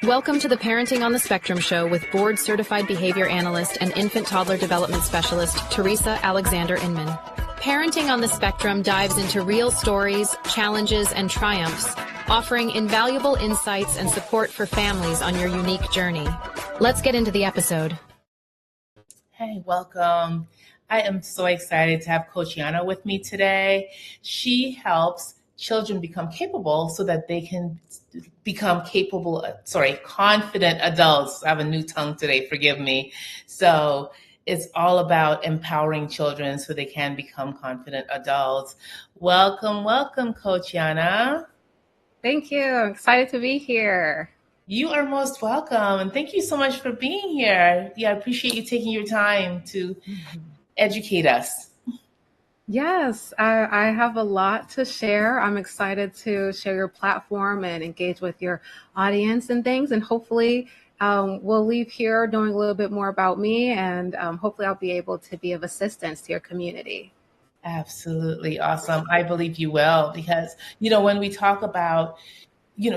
Welcome to the Parenting on the Spectrum show with board-certified behavior analyst and infant-toddler development specialist, Theresa Alexander Inman. Parenting on the Spectrum dives into real stories, challenges, and triumphs, offering invaluable insights and support for families on your unique journey. Let's get into the episode. Hey, welcome. I am so excited to have Coach Yana with me today. She helps children become capable so that they can become confident adults. I have a new tongue today, forgive me. So it's all about empowering children so they can become confident adults. Welcome, Coach Yana. Thank you. I'm excited to be here. You are most welcome. And thank you so much for being here. Yeah, I appreciate you taking your time to educate us. Yes, I have a lot to share. I'm excited to share your platform and engage with your audience and things. And hopefully we'll leave here knowing a little bit more about me, and hopefully I'll be able to be of assistance to your community. Absolutely awesome. I believe you will, because, when we talk about,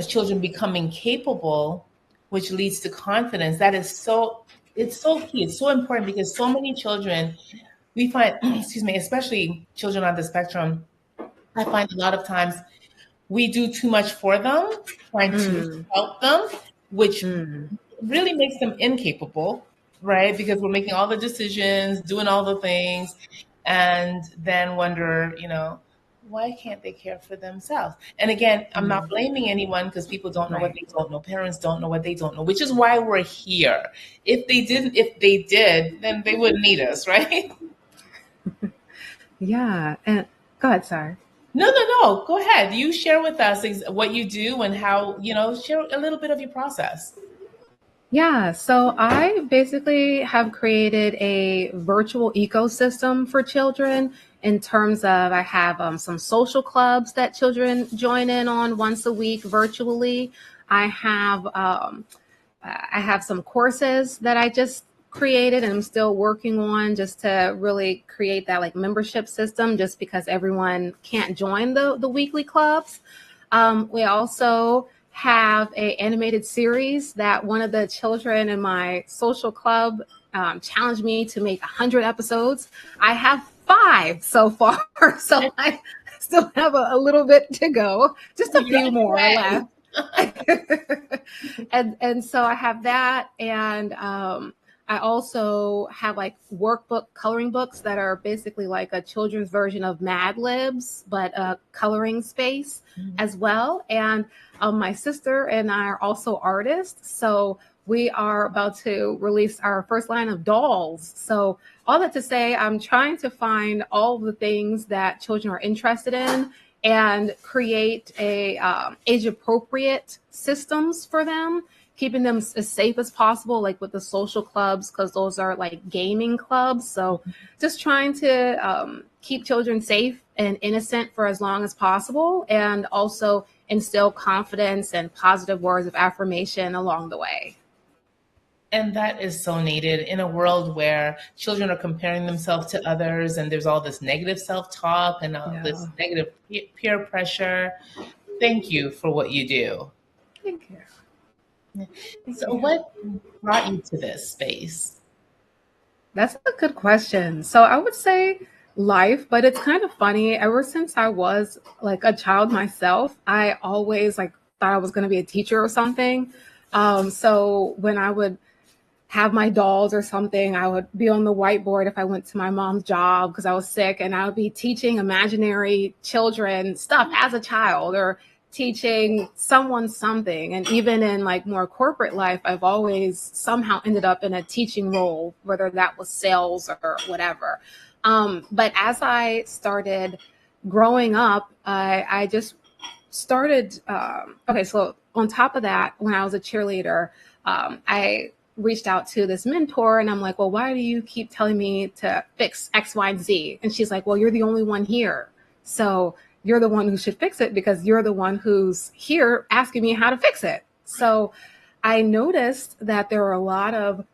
children becoming capable, which leads to confidence, it's so key. It's so important because so many children, we find, especially children on the spectrum, I find a lot of times we do too much for them, trying to help them, which really makes them incapable, right? Because we're making all the decisions, doing all the things, and then wonder, why can't they care for themselves? And again, I'm not blaming anyone because people don't know what they don't know. Parents don't know what they don't know, which is why we're here. If they did, then they wouldn't need us, right? Yeah. And go ahead, sorry. No. Go ahead. You share with us what you do and how, share a little bit of your process. Yeah, so I basically have created a virtual ecosystem for children in terms of I have some social clubs that children join in on once a week virtually. I have some courses that I just created and I'm still working on just to really create that like membership system just because everyone can't join the weekly clubs. We also have an animated series that one of the children in my social club challenged me to make 100 episodes. I have 5 so far, so I still have a little bit to go, just a few more left. and so I have that, and I also have like workbook coloring books that are basically like a children's version of Mad Libs, but a coloring space as well. And my sister and I are also artists. So we are about to release our first line of dolls. So all that to say, I'm trying to find all the things that children are interested in and create a age appropriate systems for them, keeping them as safe as possible, like with the social clubs, because those are like gaming clubs. So just trying to keep children safe and innocent for as long as possible, and also instill confidence and positive words of affirmation along the way. And that is so needed in a world where children are comparing themselves to others and there's all this negative self-talk and this negative peer pressure. Thank you for what you do. Thank you. So what brought you to this space? That's a good question. So I would say life, but it's kind of funny. Ever since I was like a child myself, I always like thought I was going to be a teacher or something. So when I would have my dolls or something, I would be on the whiteboard if I went to my mom's job because I was sick, and I would be teaching imaginary children stuff as a child or teaching someone something. And even in like more corporate life, I've always somehow ended up in a teaching role, whether that was sales or whatever. But as I started growing up, I just started, so on top of that, when I was a cheerleader, I reached out to this mentor and I'm like, well, why do you keep telling me to fix X, Y, and Z? And she's like, well, you're the only one here. So you're the one who should fix it because you're the one who's here asking me how to fix it. So I noticed that there are a lot of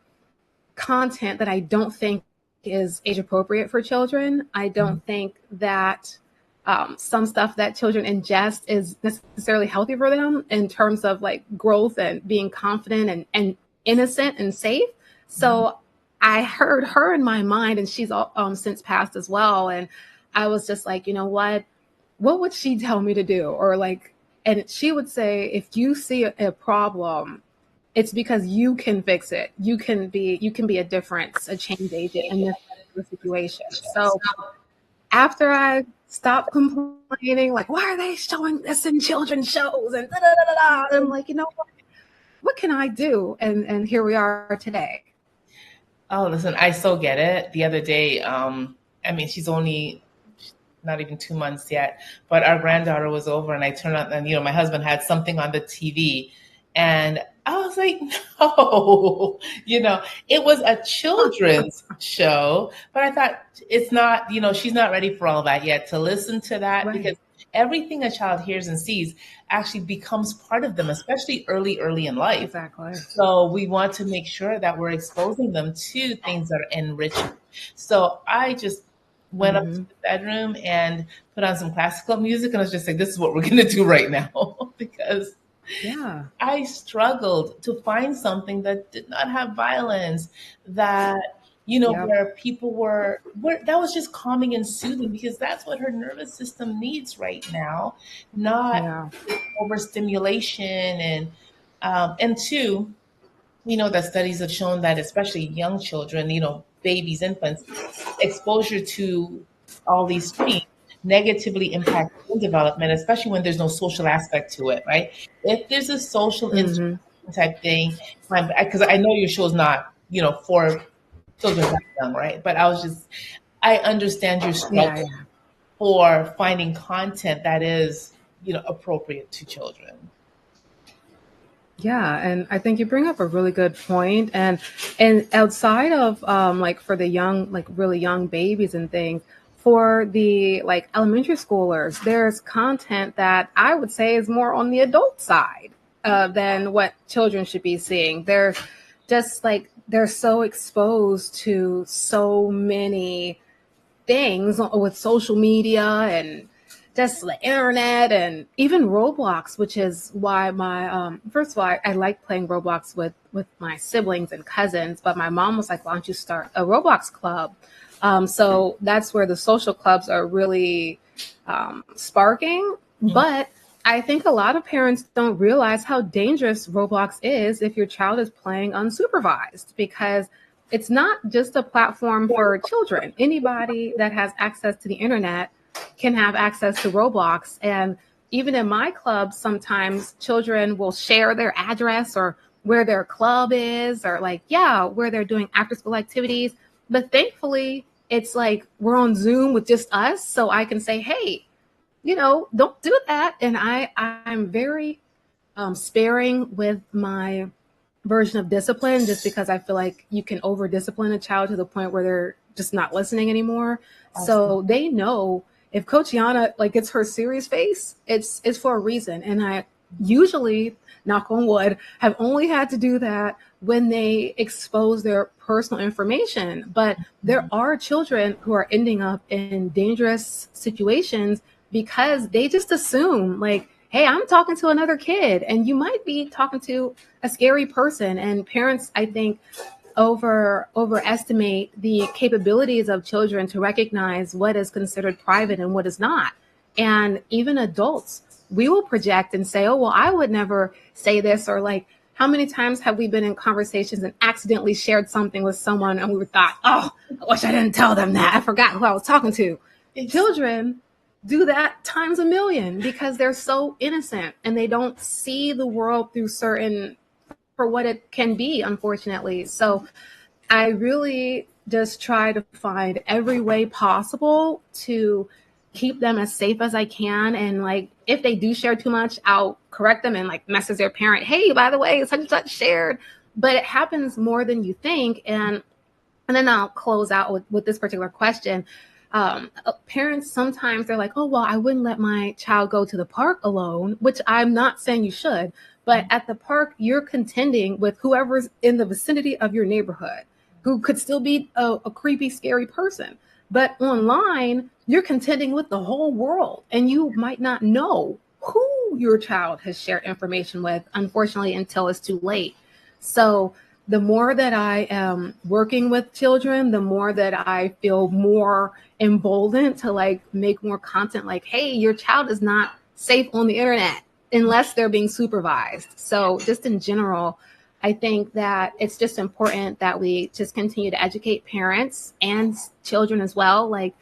content that I don't think is age appropriate for children. I don't think that some stuff that children ingest is necessarily healthy for them in terms of like growth and being confident and innocent and safe. So I heard her in my mind, and she's since passed as well. And I was just like, you know what would she tell me to do? Or like, and she would say, if you see a problem, it's because you can fix it. You can be a difference, a change agent in this particular situation. So after I stopped complaining, like, why are they showing this in children's shows? And da, da, da, da, da, I'm like, you know what can I do? And here we are today. Oh, listen, I so get it. The other day, I mean, she's only not even 2 months yet, but our granddaughter was over and I turned on, and, my husband had something on the TV and I was like, no, it was a children's show, but I thought it's not, she's not ready for all that yet to listen to that, Right. because everything a child hears and sees actually becomes part of them, especially early in life. Exactly. So we want to make sure that we're exposing them to things that are enriching. So I just went up to the bedroom and put on some classical music, and I was just like, this is what we're going to do right now, because I struggled to find something that did not have violence, that, where people were that was just calming and soothing, because that's what her nervous system needs right now, not overstimulation. And two, that studies have shown that especially young children, babies, infants, exposure to all these screens negatively impact brain development, especially when there's no social aspect to it, right? If there's a social interaction type thing, because I know your show is not, for children that young, right? But I understand your struggle for finding content that is, appropriate to children. Yeah, and I think you bring up a really good point. And outside of like for the young, like really young babies and things, for the like elementary schoolers, there's content that I would say is more on the adult side than what children should be seeing. They're just like they're so exposed to so many things with social media and just the internet and even Roblox, which is why my first of all, I like playing Roblox with my siblings and cousins, but my mom was like, why don't you start a Roblox club? So that's where the social clubs are really sparking. But I think a lot of parents don't realize how dangerous Roblox is if your child is playing unsupervised, because it's not just a platform for children. Anybody that has access to the internet can have access to Roblox. And even in my club, sometimes children will share their address or where their club is, or like, where they're doing after school activities. But thankfully, it's like we're on Zoom with just us. So I can say, hey, don't do that. And I'm very sparing with my version of discipline, just because I feel like you can over discipline a child to the point where they're just not listening anymore. So they know if Coach Yana like gets her serious face, it's for a reason. And I usually, knock on wood, have only had to do that when they expose their personal information. But there are children who are ending up in dangerous situations because they just assume like, hey, I'm talking to another kid, and you might be talking to a scary person. And parents, I think, overestimate the capabilities of children to recognize what is considered private and what is not. And even adults, we will project and say, oh, well, I would never say this, or like, how many times have we been in conversations and accidentally shared something with someone and we thought, oh, I wish I didn't tell them that. I forgot who I was talking to. Children do that times a million because they're so innocent and they don't see the world through for what it can be, unfortunately. So I really just try to find every way possible to keep them as safe as I can. And like, if they do share too much, I'll correct them and like message their parent, hey, by the way, such and such shared. But it happens more than you think. And then I'll close out with this particular question. Parents, sometimes they're like, oh, well, I wouldn't let my child go to the park alone, which I'm not saying you should. But at the park, you're contending with whoever's in the vicinity of your neighborhood, who could still be a creepy, scary person. But online, you're contending with the whole world, and you might not know who your child has shared information with, unfortunately, until it's too late. So the more that I am working with children, the more that I feel more emboldened to like make more content like, hey, your child is not safe on the internet unless they're being supervised. So just in general, I think that it's just important that we just continue to educate parents and children as well. Like,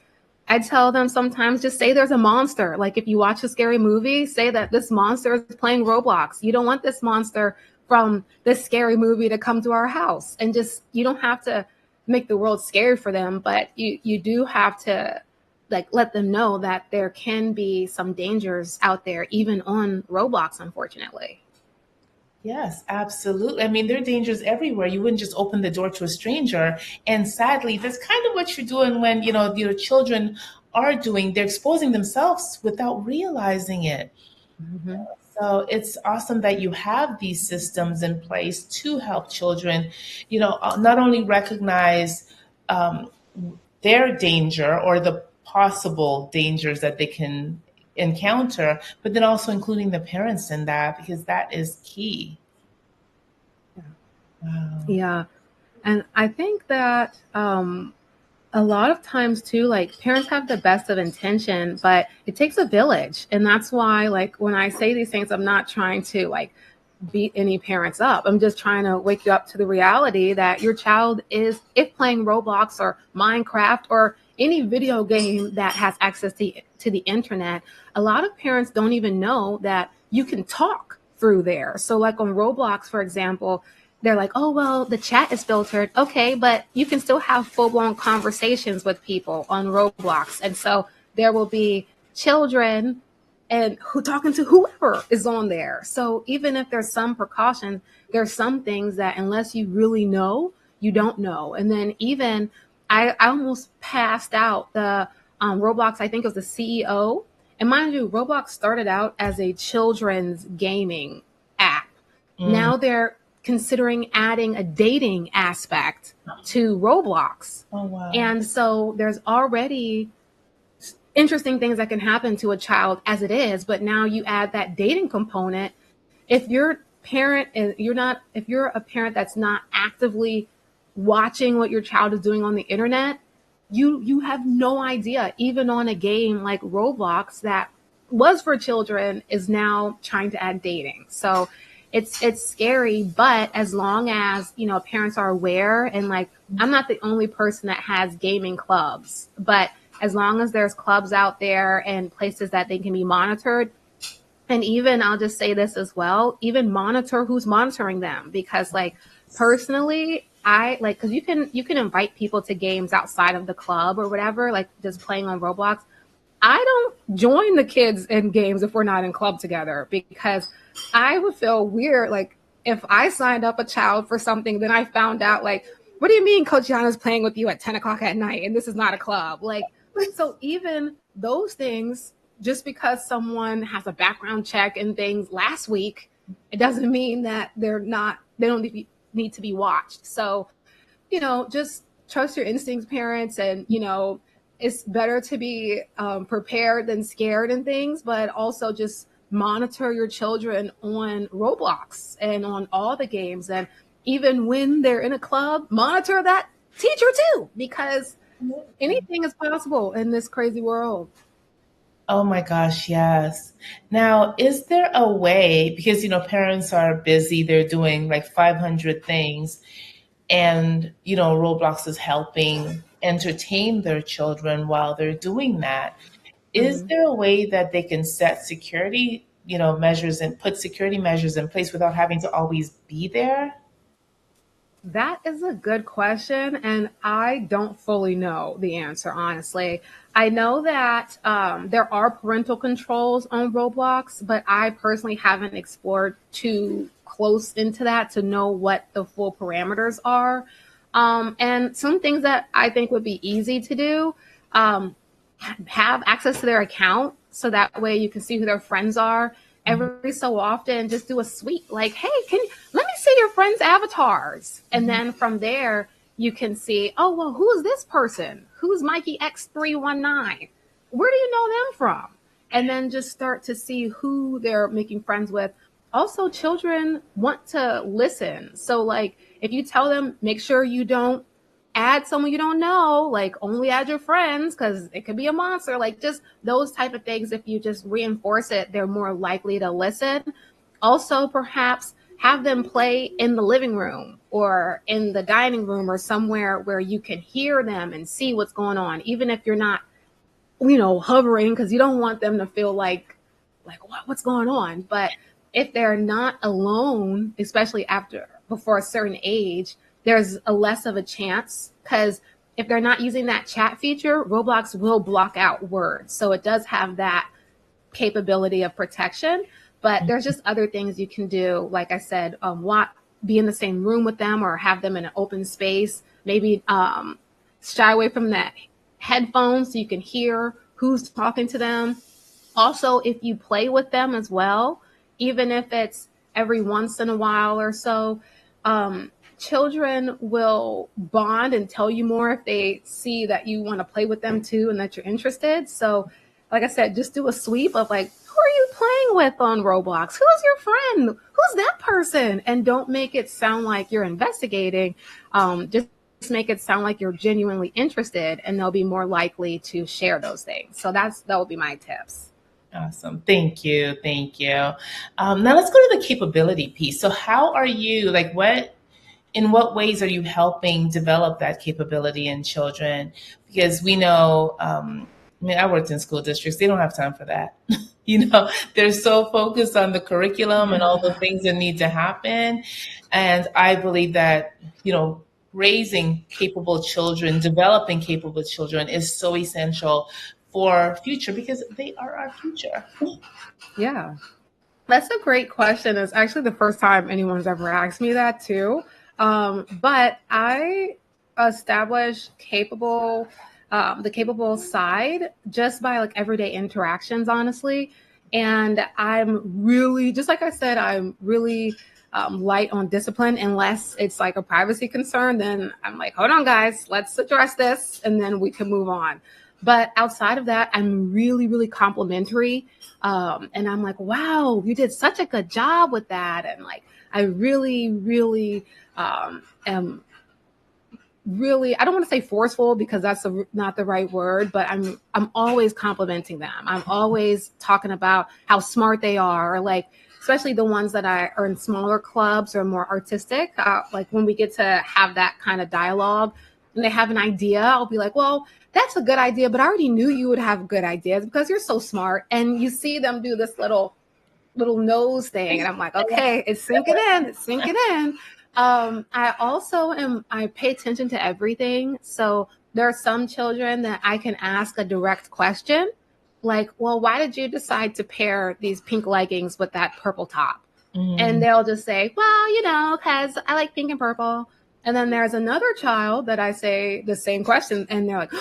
I tell them sometimes just say there's a monster. Like if you watch a scary movie, say that this monster is playing Roblox. You don't want this monster from this scary movie to come to our house. And just, you don't have to make the world scary for them, but you do have to like let them know that there can be some dangers out there, even on Roblox, unfortunately. Yes, absolutely. I mean, there are dangers everywhere. You wouldn't just open the door to a stranger. And sadly, that's kind of what you're doing when, your children are doing, they're exposing themselves without realizing it. Mhm. So it's awesome that you have these systems in place to help children, not only recognize um, their danger or the possible dangers that they can encounter, but then also including the parents in that, because that is key. Wow. Yeah. And I think that a lot of times too, like parents have the best of intention, but it takes a village. And that's why, like, when I say these things, I'm not trying to like beat any parents up. I'm just trying to wake you up to the reality that your child is, if playing Roblox or Minecraft or any video game that has access to the internet, a lot of parents don't even know that you can talk through there. So like on Roblox, for example, they're like, oh, well, the chat is filtered. Okay, but you can still have full blown conversations with people on Roblox. And so there will be children and who talking to whoever is on there. So even if there's some precaution, there's some things that unless you really know, you don't know. And then even I almost passed out the Roblox, I think it was the CEO. And mind you, Roblox started out as a children's gaming app. Mm. Now they're considering adding a dating aspect to Roblox. Oh, wow. And so there's already interesting things that can happen to a child as it is, but now you add that dating component. If your parent is if you're a parent that's not actively watching what your child is doing on the internet, you have no idea. Even on a game like Roblox that was for children is now trying to add dating. So it's scary, but as long as, parents are aware, and like, I'm not the only person that has gaming clubs, but as long as there's clubs out there and places that they can be monitored. And even I'll just say this as well, even monitor who's monitoring them, because like personally, I like, cause you can invite people to games outside of the club or whatever, like just playing on Roblox. I don't join the kids in games if we're not in club together, because I would feel weird. Like if I signed up a child for something, then I found out like, what do you mean Coach Yana's playing with you at 10 o'clock at night and this is not a club? Like, so even those things, just because someone has a background check and things last week, it doesn't mean that they don't need to be watched. So, just trust your instincts, parents, and, it's better to be prepared than scared and things, but also just monitor your children on Roblox and on all the games. And even when they're in a club, monitor that teacher too, because anything is possible in this crazy world. Oh my gosh, yes. Now, is there a way, because parents are busy, they're doing like 500 things, and Roblox is helping entertain their children while they're doing that. Is Mhm. there a way that they can set security, measures and put security measures in place without having to always be there? That is a good question, and I don't fully know the answer, honestly. I know that there are parental controls on Roblox, but I personally haven't explored too close into that to know what the full parameters are. And some things that I think would be easy to do, um, have access to their account so that way you can see who their friends are. Mhm. Every so often, just do a sweep like, hey, let me see your friends' avatars. And Mhm. then from there, you can see, oh, well, who is this person? Who's Mikey X319? where do you know them from? And then just start to see who they're making friends with. Also, children want to listen. So like if you tell them, make sure you don't add someone you don't know, like only add your friends because it could be a monster, like just those type of things. If you just reinforce it, they're more likely to listen. Also, perhaps have them play in the living room or in the dining room or somewhere where you can hear them and see what's going on, even if you're not, hovering, because you don't want them to feel like what's going on. But if they're not alone, especially before a certain age, there's a less of a chance, because if they're not using that chat feature, Roblox will block out words. So it does have that capability of protection. But there's just other things you can do. Like I said, be in the same room with them or have them in an open space. Maybe shy away from that headphones so you can hear who's talking to them. Also, if you play with them as well, even if it's every once in a while or so, children will bond and tell you more if they see that you want to play with them too and that you're interested. So like I said, just do a sweep of like, who are you playing with on Roblox? Who's your friend? Who's that person? And don't make it sound like you're investigating. Just make it sound like you're genuinely interested, and they'll be more likely to share those things. So that would be my tips. Awesome. Thank you. Thank you. Now let's go to the capability piece. So how are you, in what ways are you helping develop that capability in children? Because we know, I worked in school districts. They don't have time for that. They're so focused on the curriculum and all the things that need to happen. And I believe that, raising capable children, developing capable children is so essential for future, because they are our future. Yeah, that's a great question. It's actually the first time anyone's ever asked me that too. But I establish the capable side just by like everyday interactions, honestly. And I'm really, just like I said, I'm really light on discipline unless it's like a privacy concern. Then I'm like, hold on, guys, let's address this, and then we can move on. But outside of that, I'm really, really complimentary. And I'm like, wow, you did such a good job with that. And like, I really, really am really, I don't want to say forceful because that's not the right word, but I'm always complimenting them. I'm always talking about how smart they are, or like, especially the ones that are in smaller clubs or more artistic. Like when we get to have that kind of dialogue and they have an idea, I'll be like, well, that's a good idea, but I already knew you would have good ideas because you're so smart. And you see them do this little nose thing. And I'm like, okay, it's sinking in. I pay attention to everything. So there are some children that I can ask a direct question, like, well, why did you decide to pair these pink leggings with that purple top? And they'll just say, well, because I like pink and purple. And then there's another child that I say the same question, and they're like,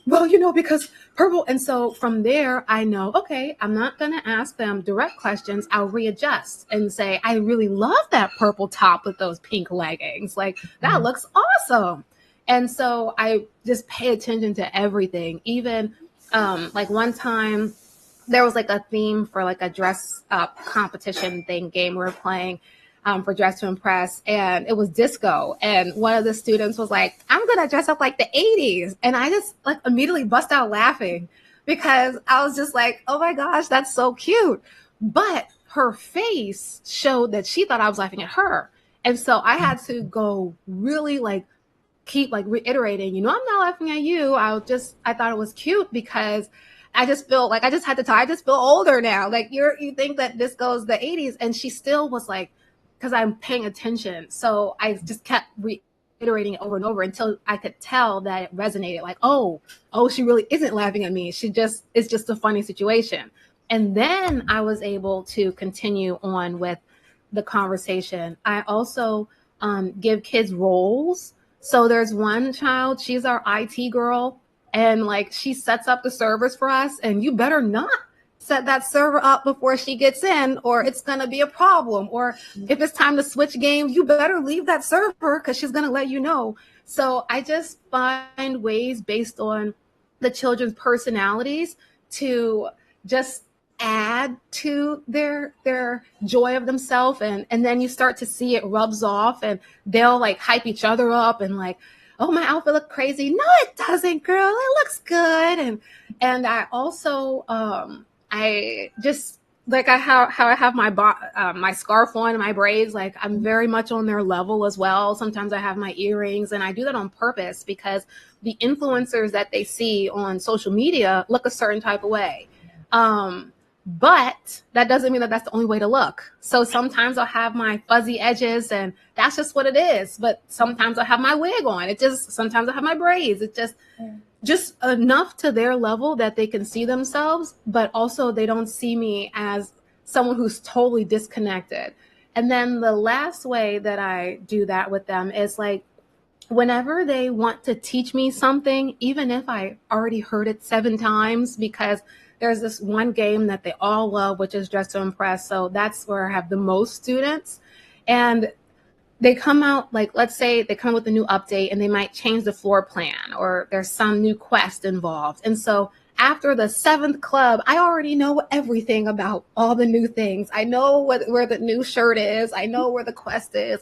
well, because purple. And so from there, I know, okay, I'm not going to ask them direct questions. I'll readjust and say, I really love that purple top with those pink leggings. Like, that looks awesome. And so I just pay attention to everything. Even like one time there was like a theme for like a dress up competition game we were playing. For Dress to Impress, and it was disco. And one of the students was like, I'm going to dress up like the 80s. And I just like immediately bust out laughing because I was just like, oh my gosh, that's so cute. But her face showed that she thought I was laughing at her. And so I had to go really like keep like reiterating, I'm not laughing at you. I thought it was cute because I just feel like I just feel older now. Like you think that this goes the 80s. And she still was like, because I'm paying attention. So I just kept reiterating it over and over until I could tell that it resonated. Like, oh, she really isn't laughing at me. It's just a funny situation. And then I was able to continue on with the conversation. I also give kids roles. So there's one child, she's our IT girl, and like she sets up the servers for us, and you better not set that server up before she gets in, or it's going to be a problem. Or if it's time to switch games, you better leave that server because she's going to let you know. So I just find ways based on the children's personalities to just add to their joy of themselves, and then you start to see it rubs off, and they'll like hype each other up and like, oh, my outfit look crazy. No, it doesn't, girl. It looks good. And I also I just like how I have my scarf on and my braids. Like I'm very much on their level as well. Sometimes I have my earrings, and I do that on purpose because the influencers that they see on social media look a certain type of way. But that doesn't mean that that's the only way to look. So sometimes I'll have my fuzzy edges, and that's just what it is. But sometimes I'll have my wig on. Sometimes I have my braids. It's just enough to their level that they can see themselves, but also they don't see me as someone who's totally disconnected. And then the last way that I do that with them is like, whenever they want to teach me something, even if I already heard it 7 times, because there's this one game that they all love, which is Dress to Impress. So that's where I have the most students. And they come out, like, let's say they come with a new update and they might change the floor plan, or there's some new quest involved. And so after the 7th club, I already know everything about all the new things. I know where the new shirt is. I know where the quest is.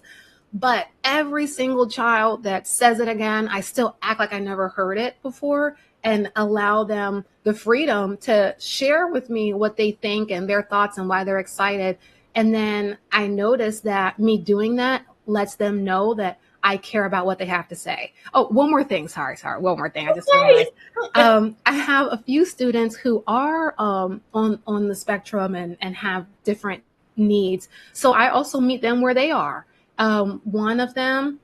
But every single child that says it again, I still act like I never heard it before, and allow them the freedom to share with me what they think and their thoughts and why they're excited. And then I notice that me doing that lets them know that I care about what they have to say. Oh, one more thing. Sorry. One more thing. I just realized I have a few students who are on the spectrum and have different needs. So I also meet them where they are. One of them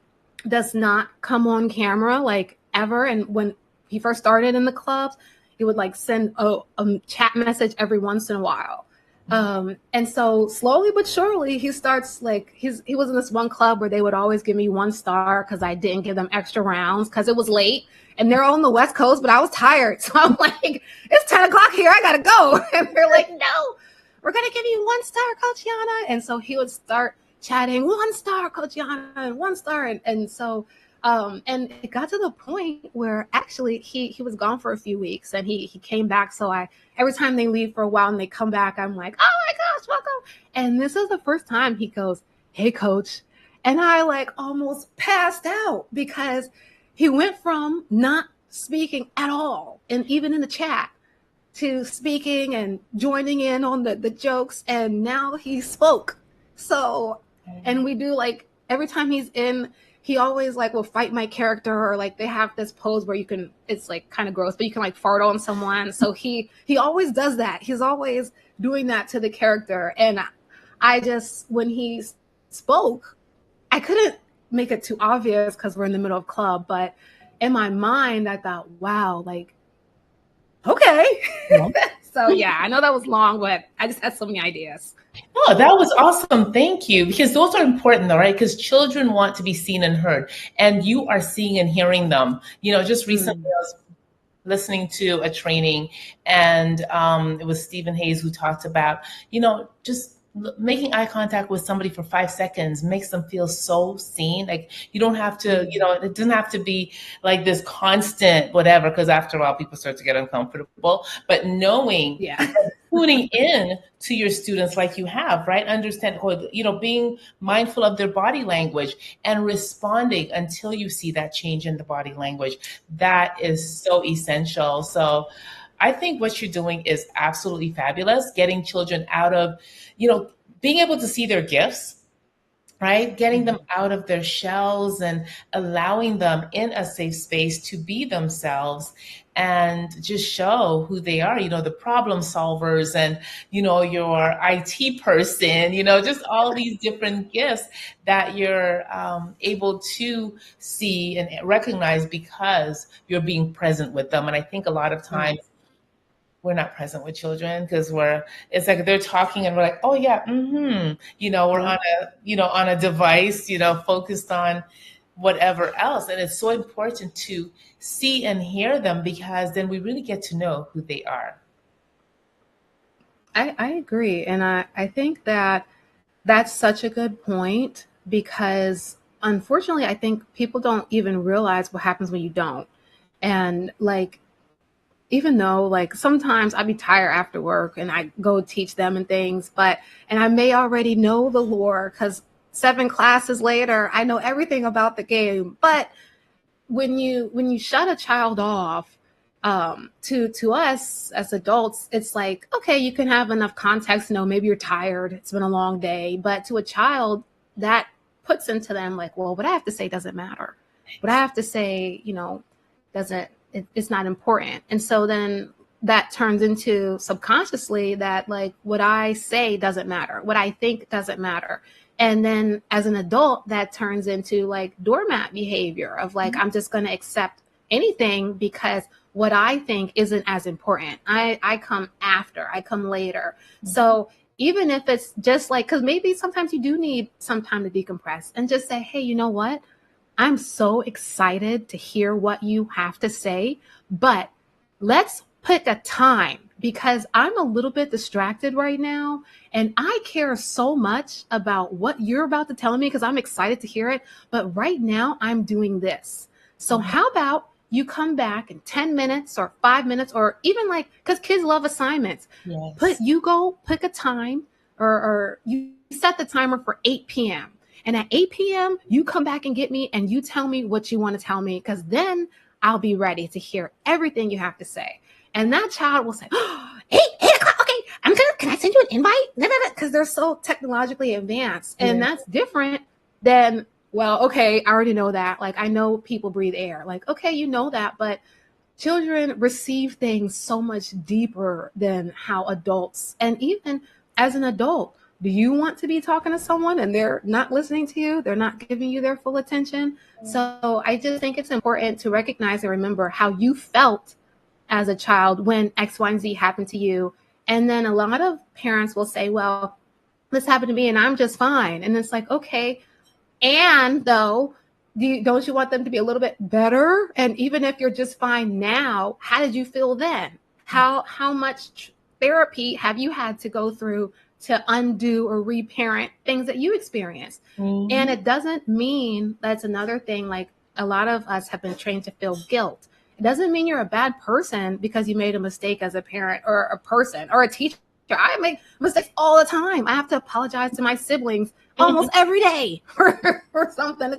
does not come on camera like ever. And when he first started in the clubs, he would like send a chat message every once in a while. And so slowly but surely he starts like, he was in this one club where they would always give me 1 star because I didn't give them extra rounds because it was late and they're on the West Coast, but I was tired. So I'm like, it's 10 o'clock here. I got to go. And they're like, no, we're going to give you 1 star, Coach Yana. And so he would start chatting 1 star, Coach Yana, and 1 star. And so, and it got to the point where actually he was gone for a few weeks and he came back. So every time they leave for a while and they come back, I'm like, oh my gosh, welcome. And this is the first time he goes, hey, coach. And I like almost passed out because he went from not speaking at all, and even in the chat, to speaking and joining in on the jokes. And now he spoke. So, and we do like every time he's in, he always like will fight my character, or like they have this pose where you can, it's like kind of gross, but you can like fart on someone. So he always does that. He's always doing that to the character. And I just, when he spoke, I couldn't make it too obvious because we're in the middle of club, but in my mind, I thought, wow, like, okay. Yeah. So yeah, I know that was long, but I just had so many ideas. Oh, that was awesome. Thank you. Because those are important though, right? Because children want to be seen and heard, and you are seeing and hearing them. You know, just recently I was listening to a training, and it was Stephen Hayes who talked about, you know, just making eye contact with somebody for 5 seconds makes them feel so seen. Like you don't have to, you know, it doesn't have to be like this constant whatever, because after a while people start to get uncomfortable. But knowing, tuning in to your students like you have, right? Understand, you know, being mindful of their body language and responding until you see that change in the body language. That is so essential. So I think what you're doing is absolutely fabulous, getting children out of, you know, being able to see their gifts, right? Getting them out of their shells and allowing them in a safe space to be themselves and just show who they are, you know, the problem solvers and, you know, your IT person, you know, just all these different gifts that you're able to see and recognize because you're being present with them. And I think a lot of times, we're not present with children because it's like they're talking and we're like, oh yeah, you know, we're on a device, you know, focused on whatever else. And it's so important to see and hear them because then we really get to know who they are. I agree. And I think that that's such a good point because unfortunately, I think people don't even realize what happens when you don't. And like, even though like sometimes I'd be tired after work and I go teach them and things, and I may already know the lore because 7 classes later, I know everything about the game. But when you shut a child off, to us as adults, it's like, okay, you can have enough context to know maybe you're tired, it's been a long day, but to a child, that puts into them like, well, what I have to say doesn't matter. What I have to say, it's not important. And so then that turns into subconsciously that like what I say doesn't matter, what I think doesn't matter. And then as an adult, that turns into like doormat behavior of like, I'm just going to accept anything because what I think isn't as important. I come after, I come later. So even if it's just like, because maybe sometimes you do need some time to decompress and just say, hey, you know what? I'm so excited to hear what you have to say, but let's pick a time because I'm a little bit distracted right now and I care so much about what you're about to tell me because I'm excited to hear it. But right now I'm doing this. So how about you come back in 10 minutes or 5 minutes or even like, because kids love assignments. Yes. You go pick a time or you set the timer for 8 p.m. And at 8 p.m., you come back and get me and you tell me what you want to tell me because then I'll be ready to hear everything you have to say. And that child will say, oh, 8 o'clock, okay, can I send you an invite? Because they're so technologically advanced. And that's different than, well, okay, I already know that. Like, I know people breathe air. Like, okay, you know that. But children receive things so much deeper than how adults, and even as an adult, do you want to be talking to someone and they're not listening to you? They're not giving you their full attention. So I just think it's important to recognize and remember how you felt as a child when X, Y, and Z happened to you. And then a lot of parents will say, well, this happened to me and I'm just fine. And it's like, okay. And though, don't you want them to be a little bit better? And even if you're just fine now, how did you feel then? How much therapy have you had to go through to undo or reparent things that you experienced? And it doesn't mean, that's another thing, like a lot of us have been trained to feel guilt. It doesn't mean you're a bad person because you made a mistake as a parent or a person or a teacher. I make mistakes all the time. I have to apologize to my siblings almost every day for something.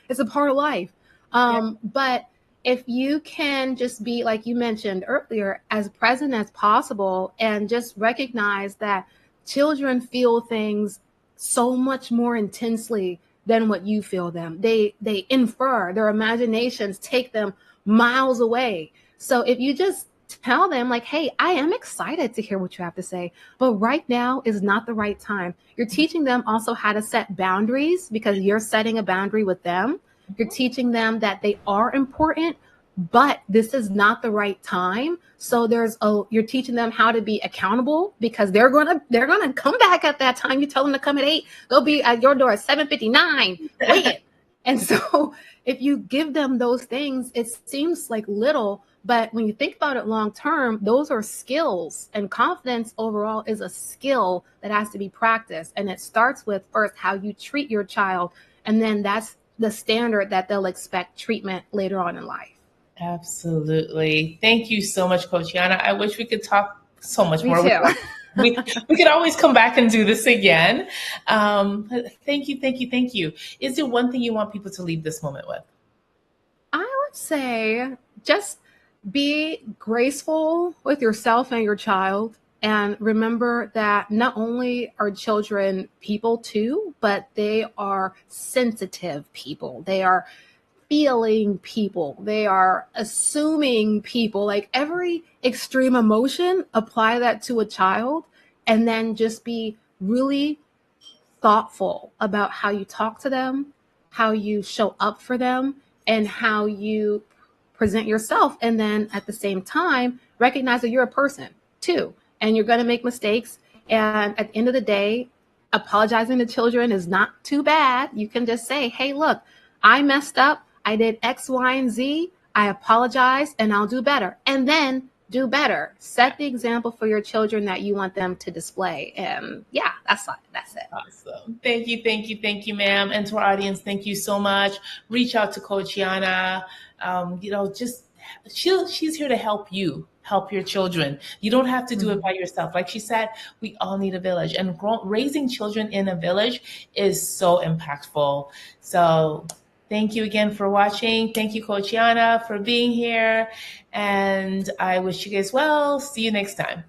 It's a part of life. But if you can just be, like you mentioned earlier, as present as possible and just recognize that children feel things so much more intensely than what you feel them. They infer, their imaginations take them miles away. So if you just tell them like, hey, I am excited to hear what you have to say, but right now is not the right time. You're teaching them also how to set boundaries because you're setting a boundary with them. You're teaching them that they are important, but this is not the right time. So you're teaching them how to be accountable because they're gonna come back at that time. You tell them to come at 8, they'll be at your door at 7:59 waiting. And so if you give them those things, it seems like little, but when you think about it long term, those are skills, and confidence overall is a skill that has to be practiced. And it starts with first how you treat your child, and then that's the standard that they'll expect treatment later on in life. Absolutely. Thank you so much, Coach Yana. I wish we could talk so much Me more. too. We could always come back and do this again. Thank you. Is there one thing you want people to leave this moment with? I would say just be graceful with yourself and your child. And remember that not only are children people too, but they are sensitive people. They are feeling people. They are assuming people. Like every extreme emotion, apply that to a child and then just be really thoughtful about how you talk to them, how you show up for them, and how you present yourself. And then at the same time, recognize that you're a person too, and you're going to make mistakes. And at the end of the day, apologizing to children is not too bad. You can just say, hey, look, I messed up. I did X, Y, and Z. I apologize and I'll do better. And then do better. Set the example for your children that you want them to display. And yeah, that's it. Awesome. Thank you, ma'am. And to our audience, thank you so much. Reach out to Coach Yana. She's here to help you help your children. You don't have to do it by yourself. Like she said, we all need a village, and raising children in a village is so impactful. So thank you again for watching. Thank you, Coach Yana, for being here. And I wish you guys well. See you next time.